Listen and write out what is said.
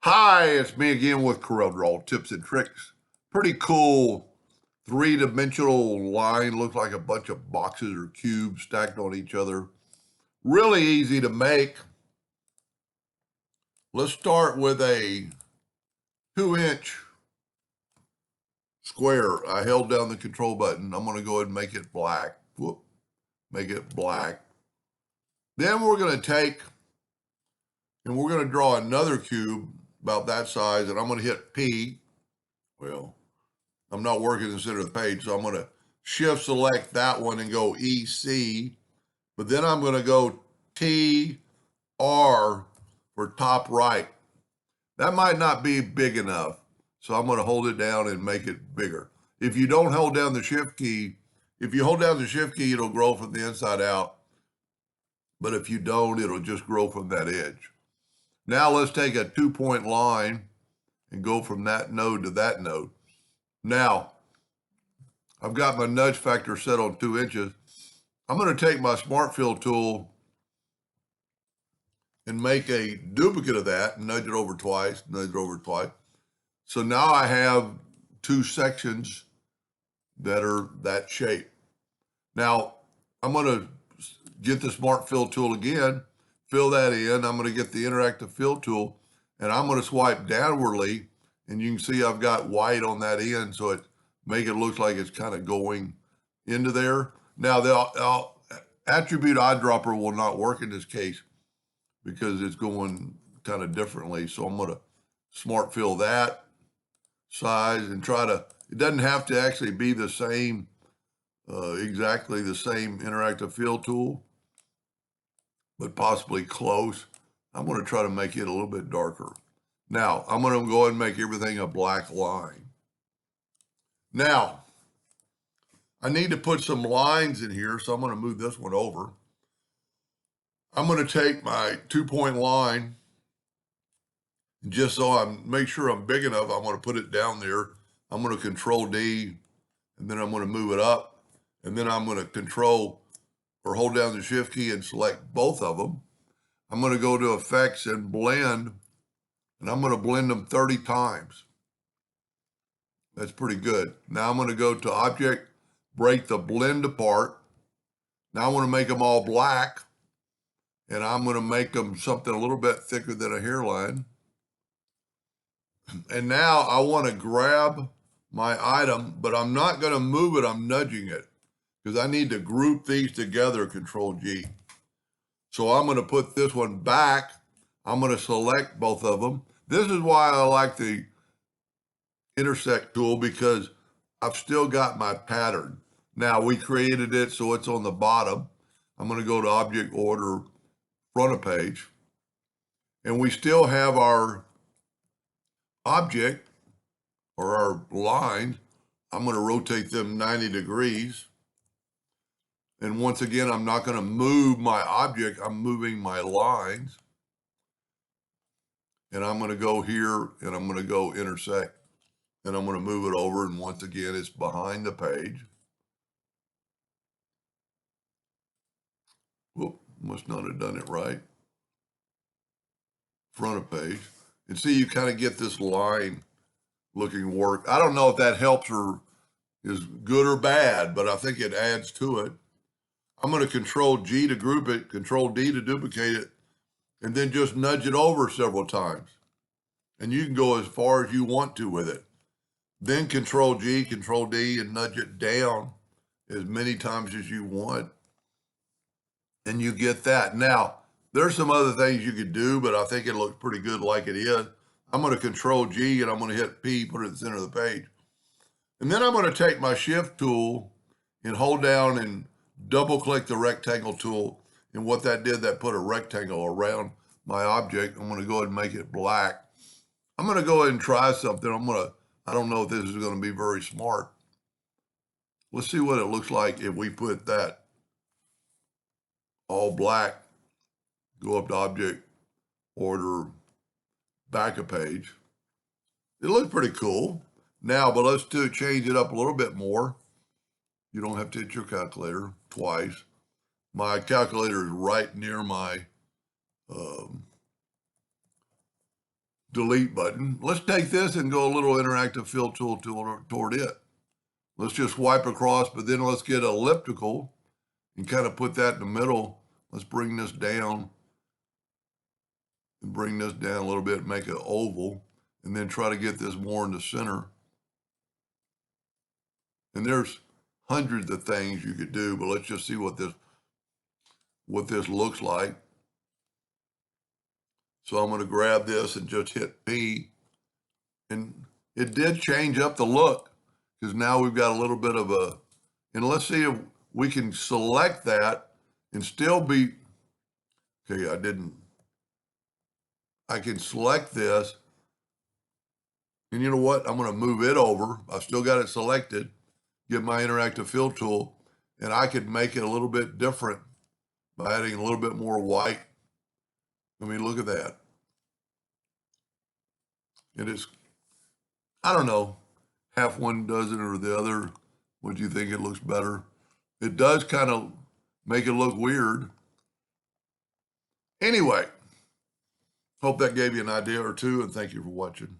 Hi, it's me again with Corel Draw Tips and Tricks. Pretty cool three-dimensional line. Looks like a bunch of boxes or cubes stacked on each other. Really easy to make. Let's start with a 2-inch square. I held down the control button. I'm going to go ahead and make it black. Whoop, make it black. Then we're going to take and we're going to draw another cube about that size, and I'm going to hit P. Well, I'm not working in the center of the page, so I'm going to shift select that one and go EC, but then I'm going to go TR for top right. That might not be big enough, so I'm going to hold it down and make it bigger. If you don't hold down the shift key, if you hold down the shift key, it'll grow from the inside out, but if you don't, it'll just grow from that edge. Now let's take a 2-point line and go from that node to that node. Now, I've got my nudge factor set on 2 inches. I'm going to take my Smart Fill tool and make a duplicate of that and nudge it over twice. So now I have 2 sections that are that shape. Now, I'm going to get the Smart Fill tool again, fill that in. I'm going to get the Interactive Fill tool, and I'm going to swipe downwardly, and you can see I've got white on that end, so it make it look like it's kind of going into there. Now, the attribute eyedropper will not work in this case because it's going kind of differently. So I'm going to Smart Fill that size and try to, it doesn't have to actually be the same, exactly the same Interactive Fill tool, but possibly close. I'm going to try to make it a little bit darker. Now, I'm going to go ahead and make everything a black line. Now, I need to put some lines in here, so I'm going to move this one over. I'm going to take my 2-point line, and just so I make sure I'm big enough, I'm going to put it down there. I'm going to Control D, and then I'm going to move it up, and then I'm going to Control or hold down the Shift key and select both of them. I'm going to go to Effects and Blend, and I'm going to blend them 30 times. That's pretty good. Now I'm going to go to Object, break the blend apart. Now I want to make them all black, and I'm going to make them something a little bit thicker than a hairline. And now I want to grab my item, but I'm not going to move it. I'm nudging it because I need to group these together, Control G. So I'm going to put this one back. I'm going to select both of them. This is why I like the intersect tool, because I've still got my pattern. Now we created it so it's on the bottom. I'm going to go to Object Order, Front of Page, and we still have our object or our line. I'm going to rotate them 90 degrees. And once again, I'm not going to move my object. I'm moving my lines. And I'm going to go here and I'm going to go intersect. And I'm going to move it over. And once again, it's behind the page. Whoop, must not have done it right. Front of page. And see, you kind of get this line looking work. I don't know if that helps or is good or bad, but I think it adds to it. I'm going to Control G to group it, Control D to duplicate it, and then just nudge it over several times. And you can go as far as you want to with it. Then Control G, Control D, and nudge it down as many times as you want. And you get that. Now, there's some other things you could do, but I think it looks pretty good like it is. I'm going to Control G and I'm going to hit P, put it in the center of the page. And then I'm going to take my Shift tool and hold down and double click the rectangle tool. And what that did, that put a rectangle around my object. I'm going to go ahead and make it black. I'm going to go ahead and try something. I don't know if this is going to be very smart. Let's see what it looks like if we put that all black, go up to Object, Order, back a page. It looks pretty cool. Now, but let's change it up a little bit more. You don't have to hit your calculator twice. My calculator is right near my delete button. Let's take this and go a little interactive fill tool toward it. Let's just wipe across, but then let's get elliptical and kind of put that in the middle. Let's bring this down and bring this down a little bit, make it oval, and then try to get this more in the center. And there's hundreds of things you could do, but let's just see what this looks like. So I'm going to grab this and just hit P. And it did change up the look because now we've got a little bit of a, and let's see if we can select that and still be, okay, I can select this. And you know what? I'm going to move it over. I've still got it selected, get my interactive fill tool, and I could make it a little bit different by adding a little bit more white. I mean, look at that. It is, I don't know, half one does it or the other. What do you think it looks better? It does kind of make it look weird. Anyway, hope that gave you an idea or two, and thank you for watching.